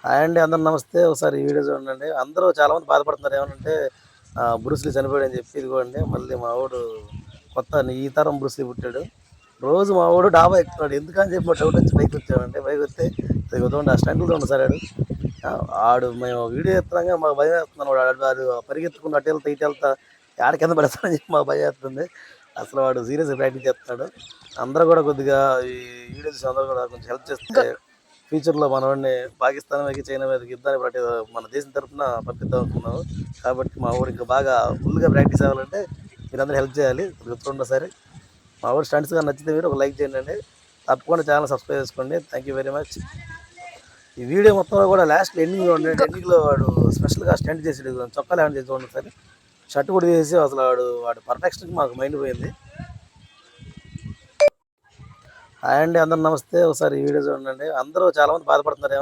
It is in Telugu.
హాయ్ అండి, అందరూ నమస్తే. ఒకసారి ఈ వీడియో చూడండి. అందరూ చాలామంది బాధపడుతున్నారు ఏమనంటే బ్రూస్లీ చనిపోయాడని చెప్పి. ఇదిగోండి మళ్ళీ మా వాడు కొత్త ఈ తరం బ్రూస్లీ పుట్టాడు. రోజు మా వాడు డాబా ఎక్కుతున్నాడు. ఎందుకని చెప్పి మా డౌట్ వచ్చి పైకి వచ్చామండి. పైకి వస్తే ఇదిగోండి ఆ స్టంట్లు చూడండి సార్. ఆడు మేము వీడియో ఎత్తున్నాగా మాకు భయం వేస్తున్నాను. వాడు పరిగెత్తుకుని అటు వెళ్తా ఇటు వెళ్తా ఆడ కింద పడతానని చెప్పి మాకు భయం వేస్తుంది. అసలు వాడు సీరియస్గా ప్రాక్టీస్ చేస్తున్నాడు. అందరూ కూడా కొద్దిగా ఈ వీడియో చూసి అందరూ కూడా కొంచెం హెల్ప్ చేస్తే ఫ్యూచర్లో మనవాడిని పాకిస్తాన్ మీదకి చైనా మీదకి యుద్ధాన్ని మన దేశం తరఫున పంపిద్దాం అనుకున్నాము. కాబట్టి మా వాడు ఇంకా బాగా ఫుల్గా ప్రాక్టీస్ అవ్వాలంటే మీరందరూ హెల్ప్ చేయాలి. చూడండి సరే, మా వాడు స్టంట్స్గా నచ్చితే మీరు ఒక లైక్ చేయండి. తప్పకుండా ఛానల్ సబ్స్క్రైబ్ చేసుకోండి. Thank you very much. ఈ వీడియో మొత్తంలో కూడా లాస్ట్ ఎండింగ్లో ఉండండి. ఎండింగ్లో వాడు స్పెషల్గా స్టంట్ చేసాడు. చొక్కా లేవని చేసి చూడండి సరే, షర్ట్ కూడా చేసి అసలు వాడు పర్ఫెక్షన్కి మాకు మైండ్ పోయింది. హాయ్ అండి, అందరూ నమస్తే. ఒకసారి ఈ వీడియో చూడండి. అందరూ చాలామంది బాధపడుతున్నారు